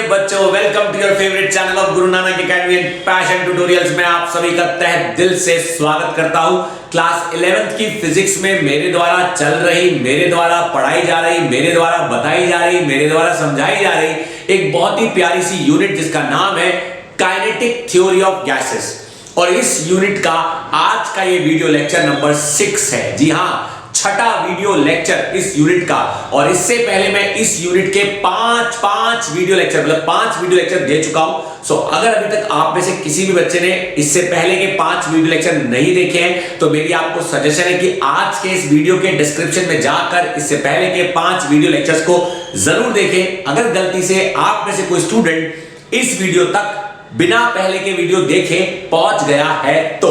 बच्चों, welcome to your favourite channel of Guru Nanak academy and passion tutorials में आप सभी का तहे दिल से स्वागत करता हूं। क्लास 11th की फिजिक्स में मेरे द्वारा चल रही, मेरे द्वारा पढ़ाई जा रही, मेरे द्वारा बताई जा रही, मेरे द्वारा समझाई जा रही एक बहुत ही प्यारी सी यूनिट जिसका नाम है काइनेटिक थ्योरी ऑफ गैसेस। और इस यूनिट का आज का ये वीडियो लेक्चर नंबर 6 है। जी हाँ, छठा वीडियो लेक्चर इस यूनिट का। और इससे पहले मैं इस यूनिट के पांच वीडियो लेक्चर मतलब 5 वीडियो लेक्चर दे चुका हूं। सो अगर अभी तक आप में से किसी भी बच्चे ने इससे पहले के 5 वीडियो लेक्चर नहीं देखे हैं तो मेरी आपको सजेशन है कि आज के इस वीडियो के डिस्क्रिप्शन में जाकर इससे पहले के 5 वीडियो लेक्चर्स को जरूर देखें। अगर गलती से आप में से कोई स्टूडेंट इस वीडियो तक बिना पहले के वीडियो देखे पहुंच गया है तो,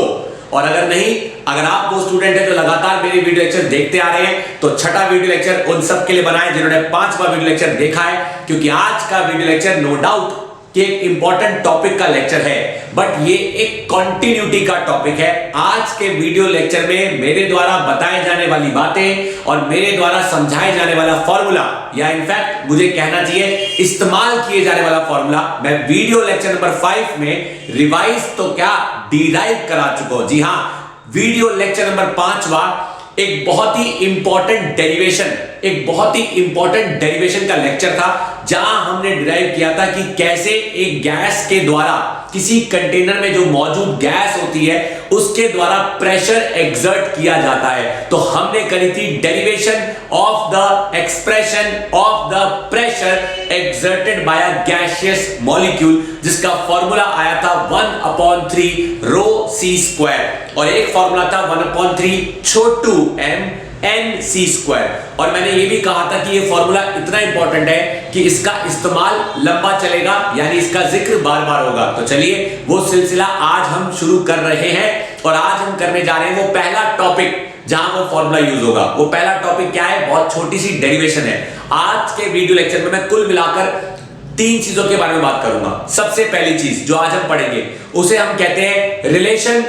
और अगर नहीं, अगर आप वो स्टूडेंट है जो लगातार मेरे वीडियो लेक्चर देखते आ रहे हैं तो छठा वीडियो लेक्चर उन सब के लिए बनाए जिन्होंने 5वां वीडियो लेक्चर देखा है, क्योंकि आज का वीडियो लेक्चर नो डाउट कि एक इंपॉर्टेंट टॉपिक का लेक्चर है, बट ये एक कंटिन्यूटी का टॉपिक है। आज के वीडियो लेक्चर में मेरे द्वारा बताए जाने वाली बातें और मेरे द्वारा समझाए जाने वाला फॉर्मूला, या इनफैक्ट मुझे कहना चाहिए इस्तेमाल किए जाने वाला फॉर्मूला, मैं वीडियो लेक्चर नंबर 5 में रिवाइज तो क्या डिराइव करा चुका हूं। जी हां, वीडियो लेक्चर नंबर 5वां एक बहुत ही इंपॉर्टेंट डेरिवेशन का लेक्चर था, जहां हमने डिराइव किया था कि कैसे एक गैस के द्वारा किसी कंटेनर में जो मौजूद गैस होती है उसके द्वारा प्रेशर एक्सर्ट किया जाता है। तो हमने करी थी derivation of the expression of the pressure exerted by a gaseous molecule, जिसका फॉर्मूला आया था 1/3 रो सी स्क्वायर, और एक फॉर्मूला था 1/3 छोटू m NC²। और मैंने ये भी कहा था कि ये फॉर्मूला इतना इंपॉर्टेंट है कि इसका इस्तेमाल लंबा चलेगा, यानी इसका जिक्र बार बार होगा। तो चलिए वो सिलसिला आज हम शुरू कर रहे हैं, और आज हम करने जा रहे हैं वो पहला टॉपिक जहां वो फॉर्मूला यूज होगा। वो पहला टॉपिक क्या है? बहुत छोटी सी डेरिवेशन है। आज के वीडियो लेक्चर में मैं कुल मिलाकर 3 चीजों के बारे में बात करूंगा। सबसे पहली चीज जो आज हम पढ़ेंगे उसे हम कहते हैं relation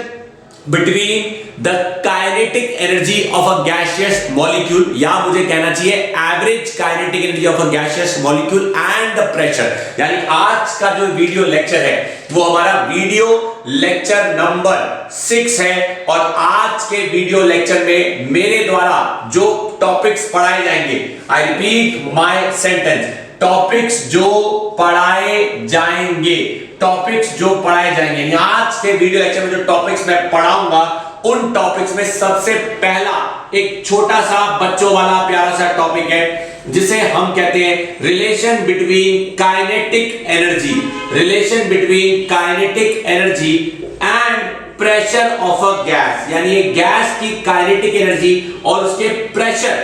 between the kinetic energy of a gaseous molecule, या मुझे कहना चाहिए average kinetic energy of a gaseous molecule and the pressure. यानी आज का जो वीडियो लेक्चर है वो हमारा वीडियो लेक्चर नंबर 6 है। और आज के वीडियो लेक्चर में मेरे द्वारा जो टॉपिक्स पढ़ाए जाएंगे, I repeat my sentence, topics जो पढ़ाए जाएंगे, आज के वीडियो लेक्चर में जो टॉपिक्स मैं पढ़ाऊंगा उन टॉपिक्स में सबसे पहला एक छोटा सा बच्चों वाला प्यारा सा टॉपिक है जिसे हम कहते हैं relation between kinetic energy and pressure of a gas. यानी ये गैस की काइनेटिक एनर्जी और उसके प्रेशर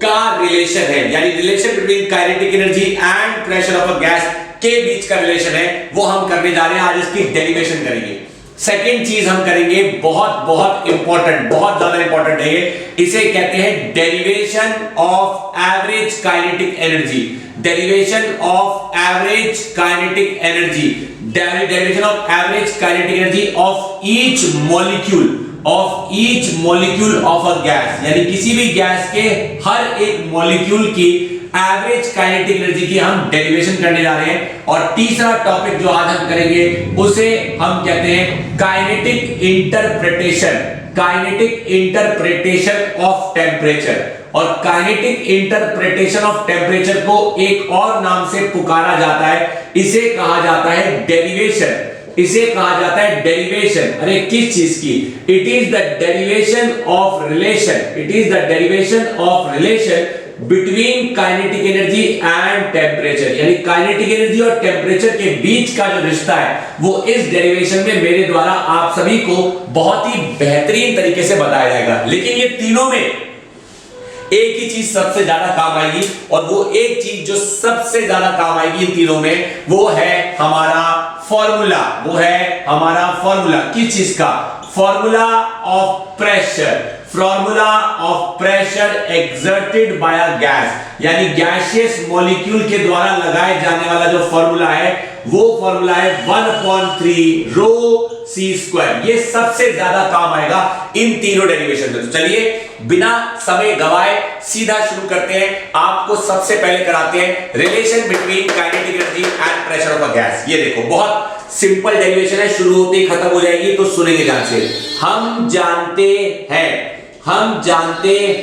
का रिलेशन है, यानी relation between kinetic energy and pressure of a gas के बीच का रिलेशन है, वो हम करने जा रहे हैं। आज इसकी डेरिवेशन करेंगे। सेकेंड चीज हम करेंगे, बहुत इंपॉर्टेंट, बहुत ज्यादा इंपॉर्टेंट है ये, इसे कहते हैं derivation of average kinetic energy. Derivation of average kinetic energy of each molecule of a gas. यानी किसी भी गैस के हर एक मॉलिक्यूल की एवरेज काइनेटिक एनर्जी की हम डेरिवेशन करने जा रहे हैं। और तीसरा टॉपिक जो आज हम करेंगे उसे हम कहते हैं काइनेटिक इंटरप्रिटेशन ऑफ टेम्परेचर। और काइनेटिक इंटरप्रिटेशन ऑफ टेम्परेचर को एक और नाम से पुकारा जाता है, इसे कहा जाता है डेरिवेशन। अरे किस चीज की? It is the derivation of relation between kinetic energy and temperature. यानी काइनेटिक एनर्जी और टेम्परेचर के बीच का जो रिश्ता है वो इस डेरिवेशन में मेरे द्वारा आप सभी को बहुत ही बेहतरीन तरीके से बताया जाएगा। लेकिन ये तीनों में एक ही चीज सबसे ज्यादा काम आएगी, और वो एक चीज जो सबसे ज्यादा काम आएगी इन तीनों में वो है हमारा फॉर्मूला। किस चीज का? Formula of pressure exerted by a gas. यानी गैसियस मॉलिक्यूल के द्वारा लगाए जाने वाला जो फॉर्मूला है वो फॉर्मूला है 1/3 रो सी स्क्वायर। ये सबसे ज्यादा काम आएगा इन तीनों डेरिवेशन में। तो चलिए बिना समय गवाए सीधा शुरू करते हैं। आपको सबसे पहले कराते हैं relation between kinetic energy and pressure of a gas. ये देखो बहुत सिंपल डेरिवेशन है, शुरू होते ही खत्म हो जाएगी, तो सुनेंगे ध्यान से। हम जानते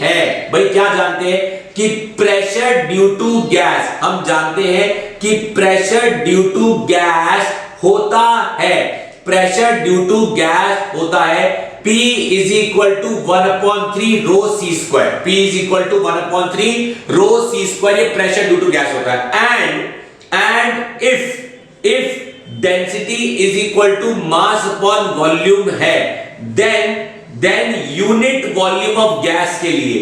हैं भाई, क्या जानते हैं कि प्रेशर ड्यू टू गैस, हम जानते हैं कि प्रेशर ड्यू टू गैस होता है, प्रेशर ड्यू टू गैस होता है P is equal to 1/3 rho c square, P is equal to 1/3 rho c square, ये प्रेशर ड्यू टू गैस होता है। and if density is equal to mass upon volume है, then unit volume of gas के लिए,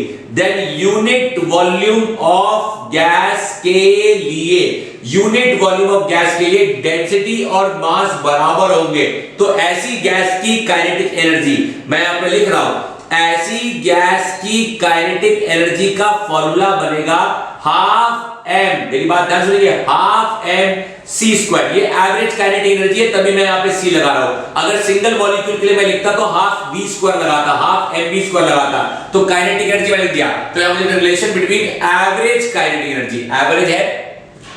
unit volume of gas के लिए density और मास बराबर होंगे। तो ऐसी गैस की काइनेटिक एनर्जी, मैं यहां पे लिख रहा हूं, ऐसी गैस की काइनेटिक एनर्जी का फॉर्मूला बनेगा हाफ m, मेरी बात ध्यान सुनिए, हाफ m c स्क्वायर। ये एवरेज काइनेटिक एनर्जी है, तभी मैं यहां पे c लगा रहा हूं। अगर सिंगल मॉलिक्यूल के लिए मैं लिखता तो हाफ v स्क्वायर लगाता, हाफ mv स्क्वायर लगाता, तो काइनेटिक एनर्जी मैं लिख दिया। तो यहां मुझे relation between average kinetic energy, average है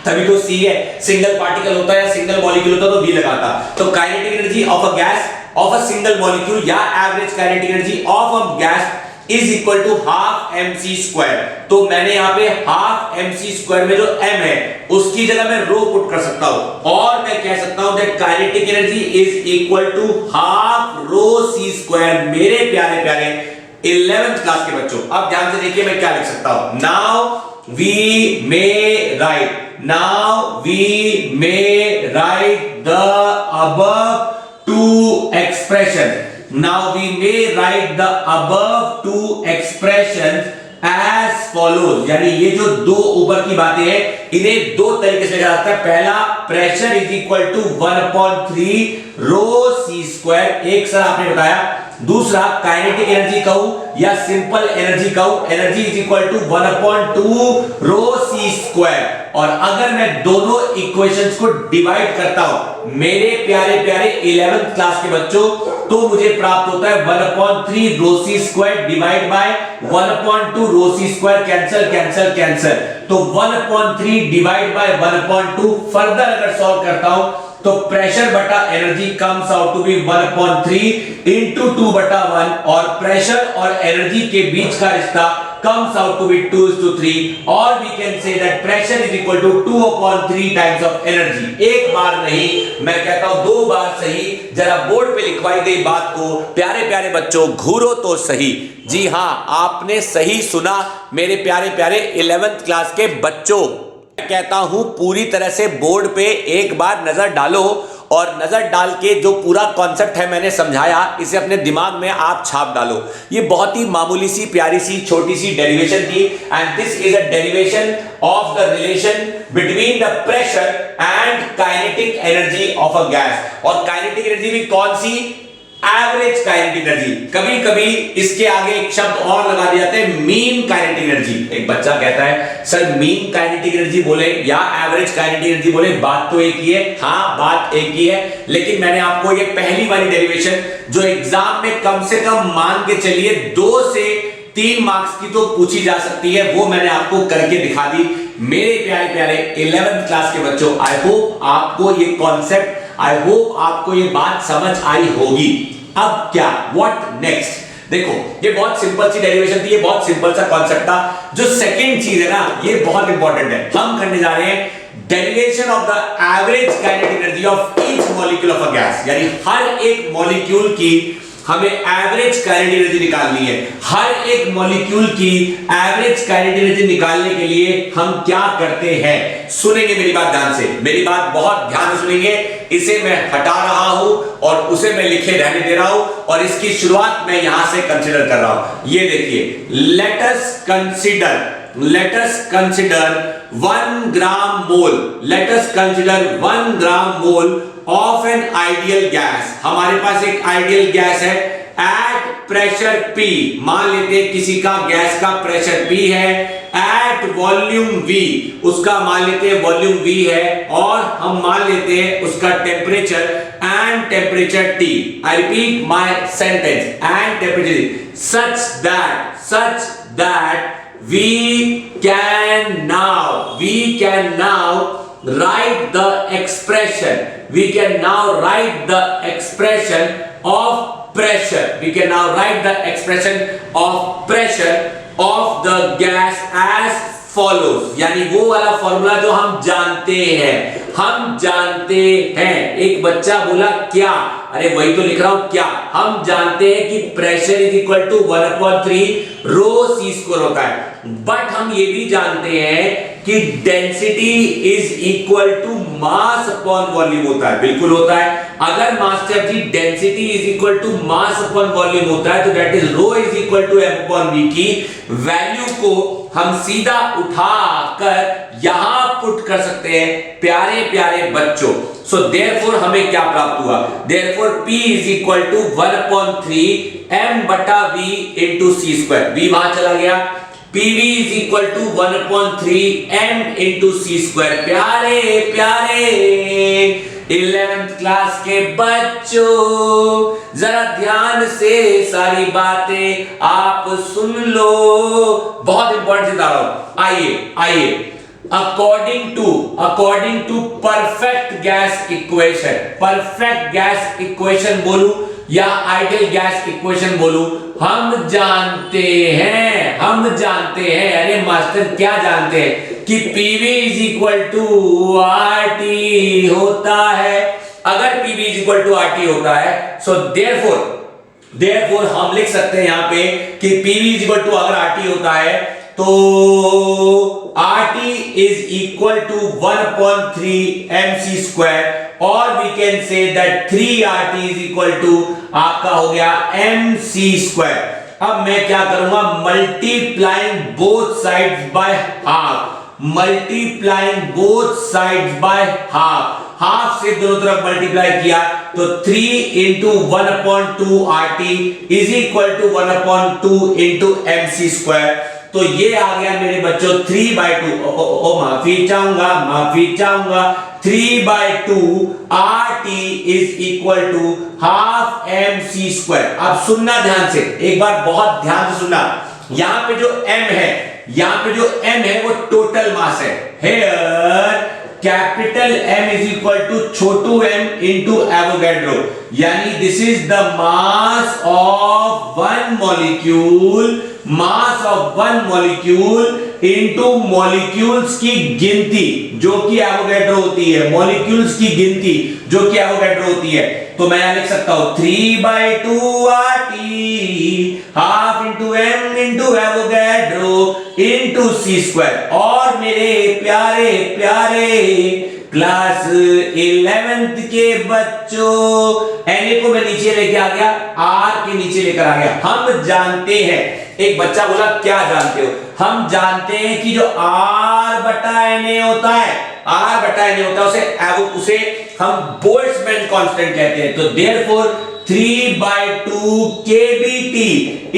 तभी तो c है, सिंगल पार्टिकल होता है या सिंगल मॉलिक्यूल होता तो v लगाता। तो kinetic energy of a gas, of a single molecule या average kinetic energy of a gas is equal to half mc square. तो मैंने यहां पे हाफ mc स्क्वायर में जो m है उसकी जगह मैं रो पुट कर सकता हूं, और मैं कह सकता हूं that kinetic energy is equal to half rho c square. मेरे प्यारे प्यारे 11th क्लास के बच्चों, अब ध्यान से देखिए मैं क्या लिख सकता हूं। Now we may write the above two expression, now we may write the above two expressions as follows, यानी ये जो दो ऊपर की बातें हैं इन्हें दो तरीके से लिखा जाता है। पहला, pressure is equal to 1/3 rho c square, एक सर आपने बताया। दूसरा, काइनेटिक एनर्जी कहूं या सिंपल एनर्जी कहूं, energy is equal to 1/2 rho c square. और अगर मैं दोनों इक्वेशंस को डिवाइड करता हूं मेरे प्यारे प्यारे 11th क्लास के बच्चों, तो मुझे प्राप्त होता है 1/3 rho c square divide by 1/2 rho c square, cancel. तो 1/3 डिवाइड बाय 1/2। फर्दर अगर सॉल्व करता हूं तो प्रेशर बटा energy comes out to be 1/3 into 2/1, और प्रेशर और एनर्जी के बीच का रिश्ता comes out to be 2:3, or we can say that pressure is equal to 2/3 times of energy। एक बार नहीं, मैं कहता हूं 2 बार सही। जरा बोर्ड पे लिखवाई गई बात को प्यारे प्यारे बच्चों घूरो तो सही। जी हां, आपने सही सुना मेरे प्यारे प्यारे 11th क्लास के बच्चों। मैं कहता हूं पूरी तरह से बोर्ड पे एक बार नजर डालो, और नजर डाल के जो पूरा कॉन्सेप्ट है मैंने समझाया इसे अपने दिमाग में आप छाप डालो। ये बहुत ही मामूली सी प्यारी सी छोटी सी डेरिवेशन थी, and this is a derivation of the relation between the pressure and kinetic energy of a gas. और काइनेटिक एनर्जी भी कौन सी? Average kinetic energy. कभी कभी इसके आगे एक शब्द और लगा दिया जाता है, मीन काइनेटिक एनर्जी। एक बच्चा कहता है सर मीन काइनेटिक एनर्जी बोले या एवरेज काइनेटिक एनर्जी बोले, बात तो एक ही है। हाँ, बात एक ही है, लेकिन मैंने आपको ये पहली वाली डेरिवेशन जो एग्जाम में कम से कम मान के चलिए 2 से 3 मार्क्स की तो पूछी जा सकती है, वो मैंने आपको करके दिखा दी। मेरे प्यारे प्यारे 11th क्लास के बच्चों, आई होप आपको ये कॉन्सेप्ट, आई होप आपको ये बात समझ आई होगी। अब क्या, व्हाट नेक्स्ट? देखो ये बहुत सिंपल सी डेरिवेशन थी, ये बहुत सिंपल सा कॉन्सेप्ट था। जो सेकंड चीज है ना, ये बहुत इंपॉर्टेंट है। हम करने जा रहे हैं derivation of the average kinetic energy of each molecule of a gas, यानी हर एक मॉलिक्यूल की हमें एवरेज काइनेटिक एनर्जी निकालनी है। हर एक मॉलिक्यूल की एवरेज काइनेटिक एनर्जी निकालने के लिए हम क्या करते हैं, सुनेंगे मेरी बात ध्यान से, मेरी बात बहुत ध्यान से सुनेंगे। इसे मैं हटा रहा हूं और उसे मैं लिखे रहने दे रहा हूं, और इसकी शुरुआत मैं यहां से कंसीडर कर रहा हूं। ये देखिए, let us consider 1 gram mole, let us consider 1 gram mole of an ideal gas. हमारे पास एक आइडियल गैस है एट प्रेशर P, मान लेते हैं किसी का गैस का प्रेशर P है, एट वॉल्यूम V, उसका मान लेते हैं वॉल्यूम V है, और हम मान लेते हैं उसका temperature and temperature T. I repeat my sentence, and temperature such that we can now write the expression. We can now write the expression of pressure. We can now write the expression of pressure of the gas as follows. यानी वो वाला formula जो हम जानते हैं. एक बच्चा बोला क्या, अरे वही तो लिख रहा हूं, क्या हम जानते हैं कि pressure is equal to 1/3 rho C square होता है. बट हम ये भी जानते हैं कि density is equal to mass upon volume होता है. बिल्कुल होता है. अगर master ji density is equal to mass upon volume होता है तो that is rho is equal to M upon V की वैल्यू को हम सीधा उठाकर यहां पुट कर सकते हैं प्यारे प्यारे बच्चों. सो देयरफॉर हमें क्या प्राप्त हुआ, therefore P is equal to 1/3 m बटा v इंटू सी स्क्वायर. v वहां चला गया. PV is equal to 1/3 m into C square. प्यारे प्यारे 11th क्लास के बच्चों, जरा ध्यान से सारी बातें आप सुन लो. बहुत इंपॉर्टेंट बता रहा हूं. आइए according to perfect gas equation बोलूं या आइडियल गैस इक्वेशन बोलूं, हम जानते हैं, अरे मास्टर क्या जानते हैं कि PV is equal to RT होता है. अगर PV is equal to RT होता है, सो देयरफॉर हम लिख सकते हैं यहां पे कि PV इज इक्वल टू अगर RT होता है तो RT is equal to 1/3 mc square, और we can say that 3RT is equal to आपका हो गया mc स्क्वायर. अब मैं क्या करूंगा, multiplying both sides by half से दोनों तरफ मल्टीप्लाई किया तो 3 into 1/2 RT is equal to 1/2 into mc square. तो ये आ गया मेरे बच्चों 3/2. माफी चाहूंगा 3/2 RT is equal to half mc square. अब सुनना ध्यान से, एक बार बहुत ध्यान से सुनना. यहां पे जो m है वो टोटल मास है. Here capital M is equal to छोटू m इंटू एवोगैड्रो. यानी this is the mass of one molecule into molecules की गिनती जो कि एवोगैड्रो होती है. मॉलिक्यूल्स की गिनती जो कि एवोगैड्रो होती है. तो मैं यहां लिख सकता हूं 3/2 RT half into m into Avogadro into सी स्क्वायर. और मेरे प्यारे क्लास 11th के बच्चों, Na को मैं नीचे लेके आ गया, R के नीचे लेकर आ गया. हम जानते हैं, एक बच्चा बोला क्या जानते हो, हम जानते हैं कि जो R बटा Na होता है उसे हम बोल्ट्जमैन कांस्टेंट कहते हैं. तो therefore 3/2 KBT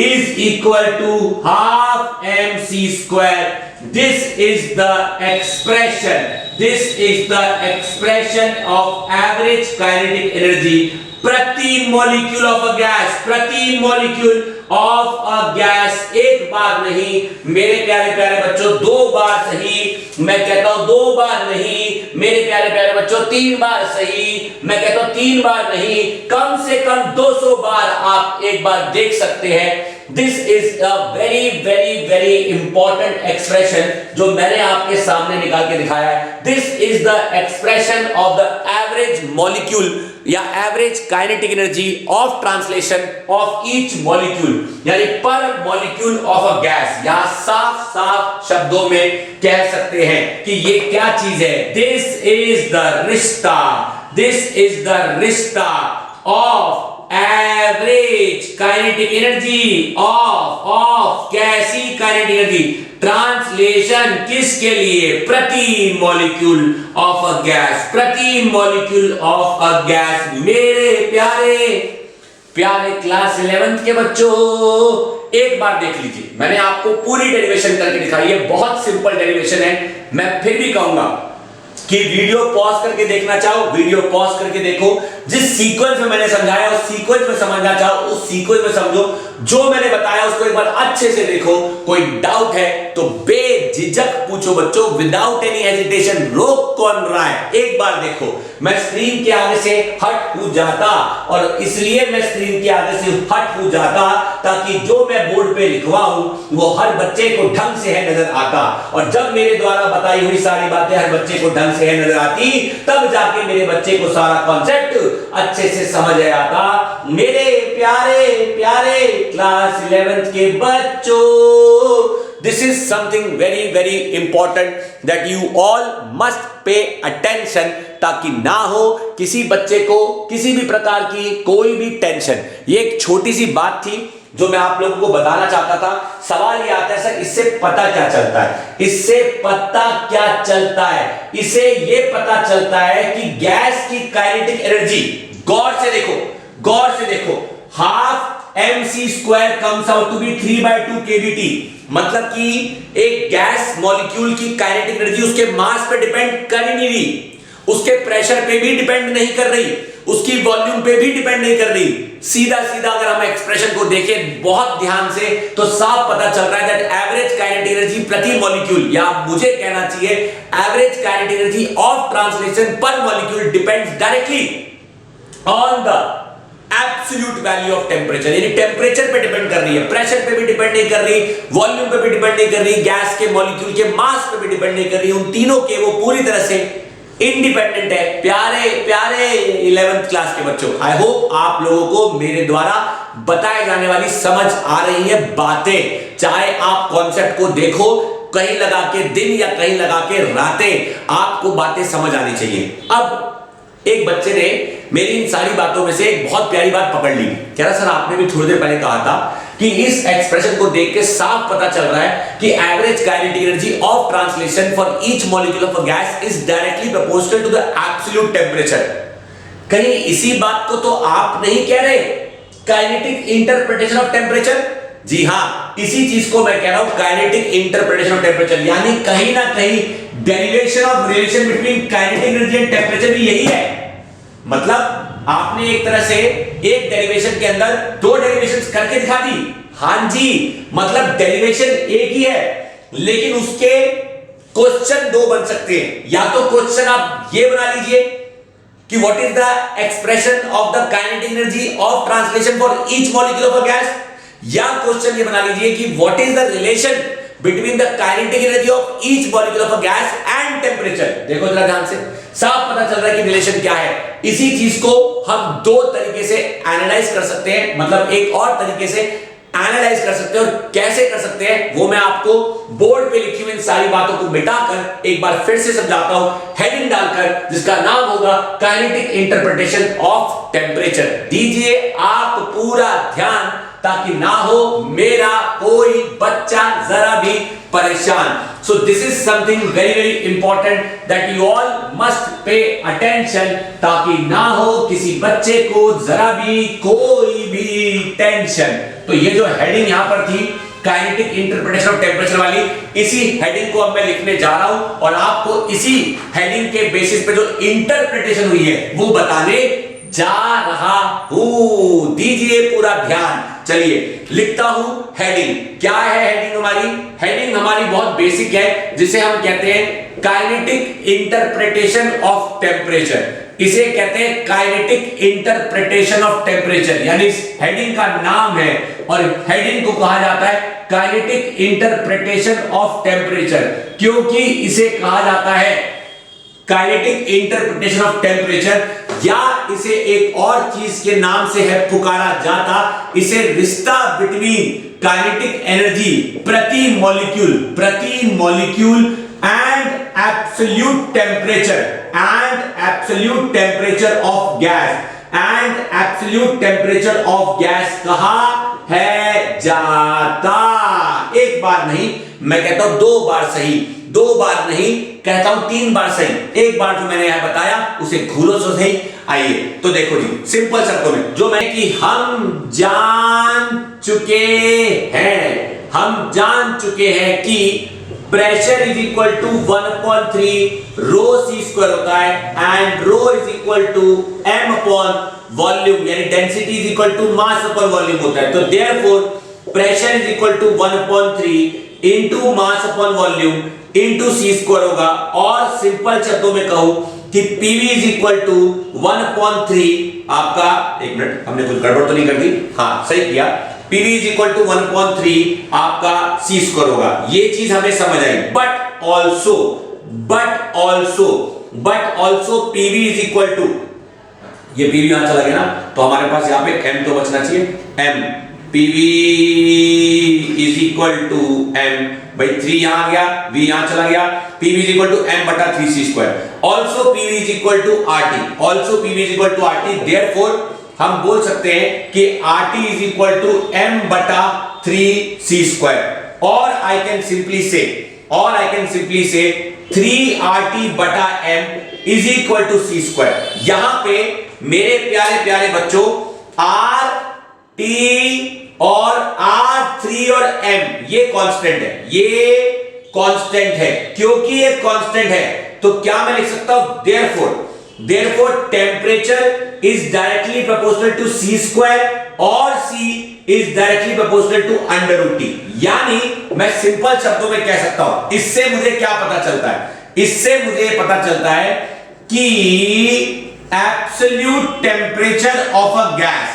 is equal to half mc square. This is the expression of average kinetic energy प्रति मॉलिक्यूल ऑफ अ गैस. एक बार नहीं मेरे प्यारे बच्चों, 2 बार सही. मैं कहता हूं 2 बार नहीं मेरे प्यारे बच्चों, 3 बार सही. मैं कहता हूं 3 बार नहीं, कम से कम 200 बार आप एक बार देख सकते हैं. This is a very important expression जो मैंने आपके सामने निकाल के दिखाया है. This is the expression of the average molecule या average kinetic energy of translation of each molecule, यानी per molecule of a gas. यहां साफ शब्दों में कह सकते हैं कि ये क्या चीज है. दिस इज द रिश्ता of average kinetic energy of कैसी काइनेटिक एनर्जी, ट्रांसलेशन किसके लिए, प्रति मॉलिक्यूल ऑफ अ गैस. मेरे प्यारे प्यारे क्लास 11th के बच्चों, एक बार देख लीजिए, मैंने आपको पूरी डेरिवेशन करके दिखाई है। बहुत सिंपल डेरिवेशन है। मैं फिर भी कहूंगा कि वीडियो पॉज करके देखना चाहो, वीडियो पॉज करके देखो। जिस सीक्वेंस में मैंने समझाया उस सीक्वेंस में समझना चाहो उस सीक्वेंस में समझो। जो मैंने बताया उसको एक बार अच्छे से देखो। कोई डाउट है तो बेझिझक पूछो बच्चों, विदाउट एनी हेजिटेशन। रोक कौन रहा है, एक बार देखो। मैं स्क्रीन के आगे से हट हो जाता, और इसलिए मैं स्क्रीन के आगे से हट हो जाता ताकि जो मैं बोर्ड पे लिखवाऊं वो हर बच्चे को ढंग से है नजर आता। और जब मेरे द्वारा बताई हुई सारी बातें हर बच्चे को ढंग से है नजर आती, तब जाके मेरे बच्चे को सारा कॉन्सेप्ट अच्छे से समझ आता। मेरे प्यारे प्यारे क्लास 11th के बच्चों, this is something very very important that you all must pay attention, ताकि ना हो किसी बच्चे को किसी भी प्रकार की कोई भी टेंशन। ये एक छोटी सी बात थी जो मैं आप लोगों को बताना चाहता था। सवाल ये आता है, सर इससे पता क्या चलता है? इससे पता क्या चलता है? इसे ये पता चलता है कि गैस की काइनेटिक एनर्जी, गौर से देखो, गौर से देखो, half mc² comes out to be 3/2 kBT। मतलब कि एक गैस मॉलिक्यूल की काइनेटिक एनर्जी उसके मास पे डिपेंड कर ही नहीं रही, उसके प्रेशर पे भी डिपेंड नहीं कर रही, उसकी वॉल्यूम पे भी डिपेंड नहीं कर रही। सीधा सीधा अगर हम एक्सप्रेशन को देखें बहुत ध्यान से तो साफ पता चल रहा है दैट एवरेज काइनेटिक एनर्जी प्रति मॉलिक्यूल, या मुझे कहना चाहिए average kinetic energy of translation per molecule depends directly on the absolute value of temperature. यानी टेम्परेचर पे डिपेंड कर रही है, प्रेशर पे भी डिपेंड नहीं कर रही, वॉल्यूम पे भी डिपेंड नहीं कर रही, गैस के मॉलिक्यूल के मास पे भी डिपेंड नहीं कर रही। उन तीनों के वो पूरी तरह से इंडिपेंडेंट है। प्यारे प्यारे 11th क्लास के बच्चों, आई होप आप लोगों को मेरे द्वारा बताए जाने वाली समझ आ रही है बातें। चाहे आप कॉन्सेप्ट को देखो कहीं लगा के दिन या कहीं लगा के रातें, आपको बातें समझ आनी चाहिए। अब एक बच्चे ने मेरी इन सारी बातों में से एक बहुत प्यारी बात पकड़ ली। कह रहा सर आपने भी थोड़ी देर पहले कहा था कि इस एक्सप्रेशन को देख के साफ पता चल रहा है कि average kinetic energy of translation for each molecule of a gas is directly proportional to the absolute temperature. कहीं इसी बात को तो आप नहीं कह रहे काइनेटिक इंटरप्रिटेशन ऑफ टेम्परेचर? जी हां, इसी चीज को मैं कह रहा हूं काइनेटिक इंटरप्रिटेशन ऑफ टेम्परेचर। यानी कहीं ना कहीं derivation of relation between kinetic energy and temperature भी यही है। मतलब आपने एक तरह से एक डेरिवेशन के अंदर दो डेरिवेशंस करके दिखा दी। हां जी, मतलब डेरिवेशन एक ही है लेकिन उसके क्वेश्चन दो बन सकते हैं। या तो क्वेश्चन आप ये बना लीजिए कि what is the expression of the kinetic energy of translation for each molecule of a gas, या क्वेश्चन ये बना लीजिए कि what is the relation between the kinetic energy of each molecule of a gas and temperature. देखो जरा ध्यान से, साफ पता चल रहा है कि रिलेशन क्या है। इसी चीज को हम दो तरीके से एनालाइज कर सकते हैं, मतलब एक और तरीके से एनालाइज कर सकते हैं। और कैसे कर सकते हैं वो मैं आपको बोर्ड पे लिखी हुई इन सारी बातों को मिटाकर एक बार फिर से समझाता हूं, हेडिंग डालकर, जिसका नाम होगा काइनेटिक इंटरप्रिटेशन ऑफ टेम्परेचर। दीजिए आप पूरा ध्यान ताकि ना हो मेरा कोई बच्चा जरा भी परेशान। So this is something very very important that you all must pay attention, ताकि ना हो किसी बच्चे को जरा भी कोई भी टेंशन। तो ये जो हेडिंग यहां पर थी काइनेटिक इंटरप्रिटेशन ऑफ टेम्परेचर वाली, इसी हेडिंग को अब मैं लिखने जा रहा हूं और आपको इसी हेडिंग के बेसिस पे जो इंटरप्रिटेशन हुई है वो बताने जा रहा हूं। दीजिए पूरा ध्यान। चलिए लिखता हूं हेडिंग। क्या है हेडिंग हमारी? हेडिंग हमारी बहुत बेसिक है, जिसे हम कहते हैं काइनेटिक इंटरप्रिटेशन ऑफ टेम्परेचर। इसे कहते हैं काइनेटिक इंटरप्रिटेशन ऑफ टेम्परेचर, यानी इस हेडिंग का नाम है और हेडिंग को कहा जाता है काइनेटिक इंटरप्रिटेशन ऑफ टेम्परेचर, क्योंकि इसे कहा जाता है काइनेटिक इंटरप्रिटेशन ऑफ टेम्परेचर, या इसे एक और चीज के नाम से है पुकारा जाता। इसे रिश्ता बिटवीन काइनेटिक एनर्जी प्रति molecule and absolute temperature of gas कहा है जाता। एक बार नहीं, मैं कहता हूं 2 बार सही, 2 बार नहीं कहता हूं 3 बार सही। एक बार जो मैंने यहां बताया उसे घूरो तो सही। आइए तो देखो जी, सिंपल शब्दों में जो मैं कि हम जान चुके हैं, हम जान चुके हैं कि pressure is equal to 1/3 rho C square होता है and rho is equal to m upon volume, यानी density is equal to mass upon volume होता है। तो therefore pressure is equal to 1/3 into mass upon volume into c square होगा। और simple शब्दों में कहूं कि पीवी इज इक्वल टू 1/3 आपका, एक मिनट हमने कुछ गड़बड़ तो नहीं कर दी, हाँ सही किया, पीवी इज इक्वल टू 1/3 आपका सी स्क्वायर होगा। ये चीज हमें समझ आई। But also PV is equal to, ये पीवी यहां चला गया ना, तो हमारे पास यहां पे एम तो बचना चाहिए, M PV is equal to M, भाई 3 यहां आ गया, v यहां चला गया, pv is equal to m बटा 3c square. Also pv is equal to rt, also pv is equal to rt, therefore हम बोल सकते हैं कि rt is equal to m बटा 3c स्क्वायर। और आई कैन सिंपली से 3rt बटा m is equal to c square. यहां पे मेरे प्यारे प्यारे बच्चों r t और r3 और m ये कांस्टेंट है, ये कांस्टेंट है। क्योंकि ये कांस्टेंट है तो क्या मैं लिख सकता हूं, therefore temperature is directly proportional to c square और c is directly proportional to √t। यानी मैं सिंपल शब्दों में कह सकता हूं, इससे मुझे क्या पता चलता है, इससे मुझे पता चलता है कि absolute temperature of a gas,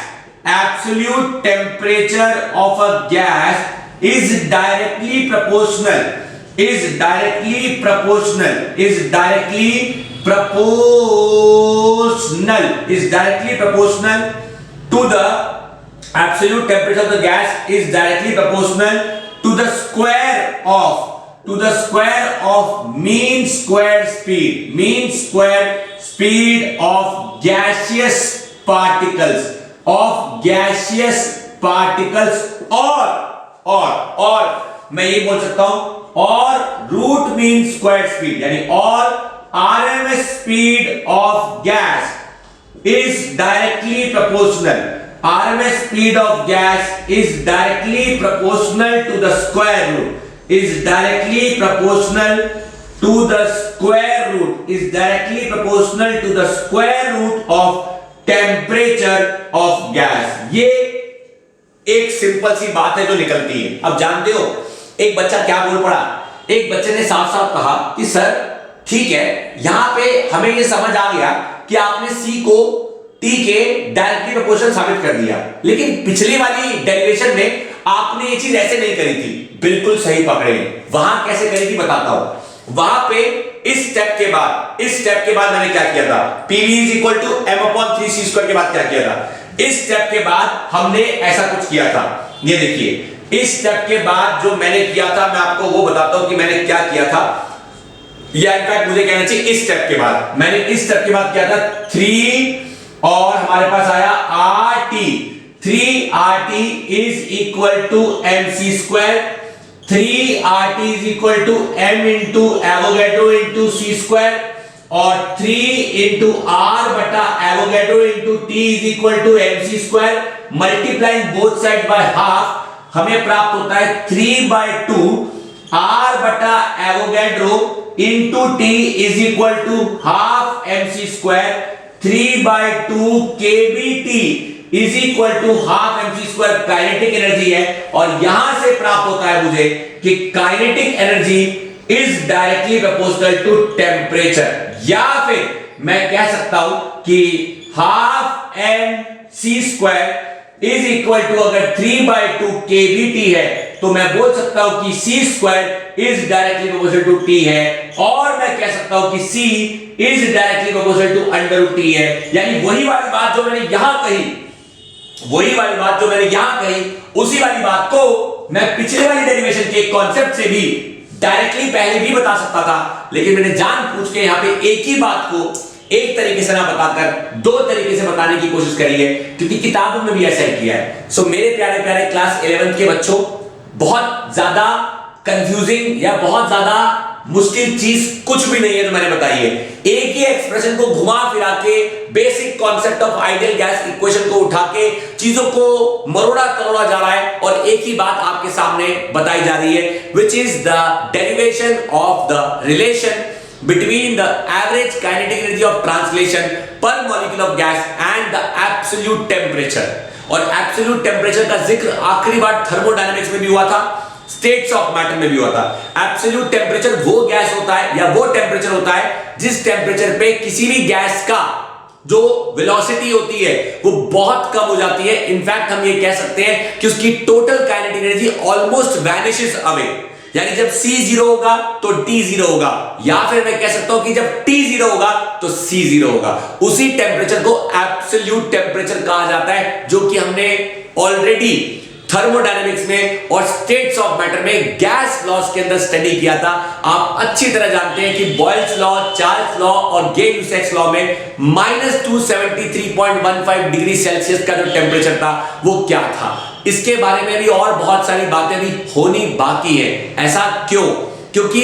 absolute temperature of a gas is directly proportional to the absolute temperature of the gas is directly proportional to the square of mean square speed of gaseous particles और मैं ये बोल सकता हूं और root mean square speed, यानी और RMS speed of gas is directly proportional, RMS speed of gas is directly proportional to the square root, is directly proportional to the square root, is directly proportional to the square root of temperature of gas. ये एक simple सी बात है जो निकलती है। अब जानते हो एक बच्चा क्या बोल पड़ा, एक बच्चे ने साफ साफ कहा कि सर ठीक है, यहां पे हमें ये समझ आ गया कि आपने C को T के डायरेक्टली प्रोपोर्शनल साबित कर दिया, लेकिन पिछली वाली डेरिवेशन में आपने ये चीज ऐसे नहीं करी थी। बिल्कुल सही पकड़े, वहां कैसे करी थी बताता हूं। वहां पे इस स्टेप के बाद मैंने क्या किया था, pv is equal to m upon 3c square के बाद क्या किया था, इस स्टेप के बाद हमने ऐसा कुछ किया था। ये देखिए इस स्टेप के बाद जो मैंने किया था, मैं आपको वो बताता हूं कि मैंने क्या किया था, या इनफैक्ट मुझे कहना चाहिए इस स्टेप के बाद मैंने इस स्टेप के बाद किया था 3 और हमारे पास आया RT, 3RT is equal to mc square, 3RT is equal to m into Avogadro into c square और 3 into r बटा Avogadro into t is equal to mc square, multiplying both sides by half हमें प्राप्त होता है 3/2 r बटा Avogadro into t is equal to half mc square, 3/2 kBT is equal to half mc square kinetic energy है। और यहां से प्राप्त होता है मुझे कि kinetic energy is directly proportional to temperature, या फिर मैं कह सकता हूं कि हाफ mc square is equal to, अगर 3/2 kBT है तो मैं बोल सकता हूं कि c square is directly proportional to t है, और मैं कह सकता हूं कि c is directly proportional to √t है। यानी वही वाली बात जो मैंने यहां कही, उसी वाली बात को मैं पिछले वाली डेरिवेशन के कॉन्सेप्ट से भी डायरेक्टली पहले भी बता सकता था, लेकिन मैंने जानबूझ के यहां पे एक ही बात को एक तरीके से ना बताकर 2 तरीके से बताने की कोशिश करी है, क्योंकि किताबों में भी ऐसा ही किया है। सो मेरे प्यारे प्यारे क्लास 11th के बच्चों, बहुत ज्यादा कंफ्यूजिंग या बहुत ज्यादा मुश्किल चीज कुछ भी नहीं है, तो मैंने बताई है। एक ही एक्सप्रेशन को घुमा फिरा के basic concept of ideal gas equation को उठा के चीजों को मरोड़ा तरोड़ा जा रहा है और एक ही बात आपके सामने बताई जा रही है, which is the derivation of the relation between the average kinetic energy of translation per molecule of gas and the absolute temperature। और absolute temperature का जिक्र आखिरी बार थर्मोडायनेमिक्स में भी हुआ था, स्टेट्स ऑफ मैटर में भी हुआ था। एब्सोल्यूट टेम्परेचर वो गैस होता है या वो टेम्परेचर होता है जिस टेम्परेचर पे किसी भी गैस का जो वेलोसिटी होती है वो बहुत कम हो जाती है। इनफैक्ट हम ये कह सकते हैं कि उसकी total kinetic energy almost vanishes away, यानी जब C 0 होगा तो T 0 होगा, या फिर मैं कह सकता हूं कि जब T 0 होगा तो C 0 होगा। उसी टेम्परेचर को एब्सोल्यूट टेम्परेचर कहा जाता है, जो कि हमने ऑलरेडी थर्मोडायनेमिक्स में और स्टेट्स ऑफ मैटर में गैस लॉस के अंदर स्टडी किया था। आप अच्छी तरह जानते हैं कि बॉयल्स लॉ, चार्ल्स लॉ और गे-लुसाक लॉ में -273.15 डिग्री सेल्सियस का जो टेम्परेचर था वो क्या था। इसके बारे में भी और बहुत सारी बातें भी होनी बाकी है। ऐसा क्यों? क्योंकि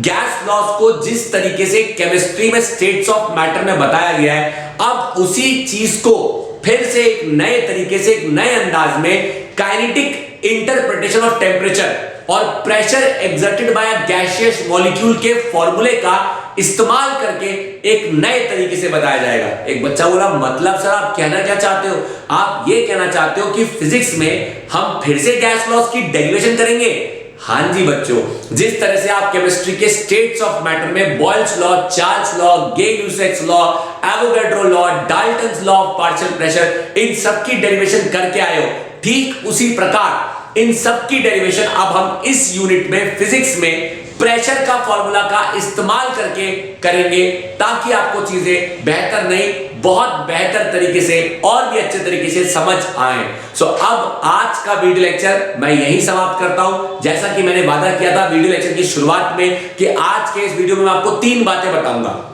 गैस लॉस को जिस तरीके से केमिस्ट्री में स्टेट्स ऑफ मैटर में बताया गया है, अब उसी चीज को फिर से एक नए तरीके से, एक नए अंदाज में काइनेटिक इंटरप्रिटेशन ऑफ टेम्परेचर और pressure exerted by a gaseous molecule के फॉर्मूले का इस्तेमाल करके एक नए तरीके से बताया जाएगा। एक बच्चा बोला, मतलब सर आप कहना क्या चाहते हो? आप ये कहना चाहते हो कि फिजिक्स में हम फिर से गैस लॉस की डेरिवेशन करेंगे? हाँ जी बच्चों, जिस तरह से आप केमिस्ट्री के स्टेट्स ऑफ मैटर में Boyle's law, Charles law, Gay Lussac law, Avogadro law, Dalton's law of partial pressure, इन सब की डेरिवेशन करके आए हो, ठीक उसी प्रकार इन सब की डेरिवेशन अब हम इस यूनिट में फिजिक्स में प्रेशर का फॉर्मूला का इस्तेमाल करके करेंगे, ताकि आपको चीजें बेहतर नहीं, बहुत बेहतर तरीके से और भी अच्छे तरीके से समझ आए। सो अब आज का वीडियो लेक्चर मैं यहीं समाप्त करता हूं। जैसा कि मैंने वादा किया था वीडियो लेक्चर की शुरुआत में कि आज के इस वीडियो में मैं आपको 3 बातें बताऊंगा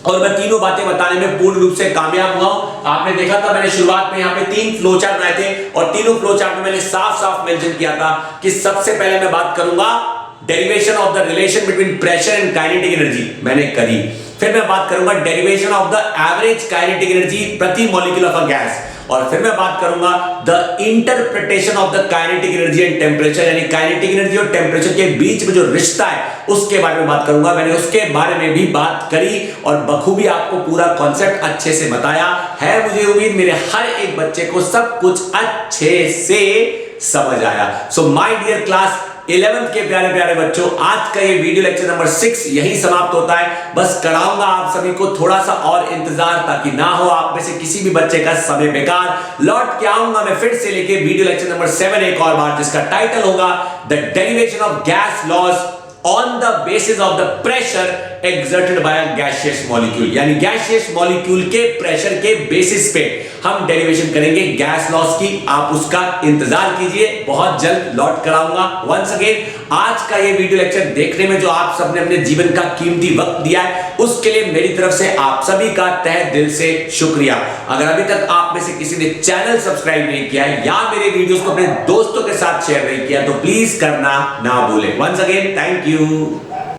और मैं तीनों बातें बताने में पूर्ण रूप से कामयाब हुआ हूं। आपने देखा था मैंने शुरुआत में यहाँ पे 3 फ्लो चार्ट बनाए थे और तीनों फ्लो चार्ट में मैंने साफ साफ मेंशन किया था कि सबसे पहले मैं बात करूंगा derivation of the relation between pressure and kinetic energy, मैंने करी। फिर मैं बात करूंगा derivation of the average kinetic energy प्रति मॉलिक्यूल ऑफ अ गैस, और फिर मैं बात करूंगा the interpretation of the kinetic energy and temperature, यानी काइनेटिक एनर्जी और टेम्परेचर के बीच में जो रिश्ता है उसके बारे में बात करूंगा। मैंने उसके बारे में भी बात करी और बखूबी आपको पूरा कॉन्सेप्ट अच्छे से बताया है। मुझे उम्मीद मेरे हर एक बच्चे को सब कुछ अच्छे से समझ आया। So my dear class 11th के प्यारे प्यारे बच्चों, आज का ये वीडियो लेक्चर नंबर 6 यही समाप्त होता है। बस कराऊंगा आप सभी को थोड़ा सा और इंतजार, ताकि ना हो आप में से किसी भी बच्चे का समय बेकार। लौट के आऊंगा मैं फिर से लेके वीडियो लेक्चर नंबर 7 एक और बार, जिसका टाइटल होगा the derivation of gas laws on the basis of the pressure exerted by a gaseous molecule, यानी गैसियस मॉलिक्यूल के प्रेशर के बेसिस पे हम डेरिवेशन करेंगे गैस लॉस की। आप उसका इंतजार कीजिए, बहुत जल्द लौट कर आऊंगा। वंस अगेन आज का ये वीडियो लेक्चर देखने में जो आप सबने अपने जीवन का कीमती वक्त दिया है, उसके लिए मेरी तरफ से आप सभी का तहे दिल से शुक्रिया। अगर अभी तक आप में से किसी ने चैनल सब्सक्राइब नहीं किया है या मेरे वीडियोस को अपने दोस्तों के साथ शेयर नहीं किया, तो प्लीज करना ना भूलें। Once again thank you.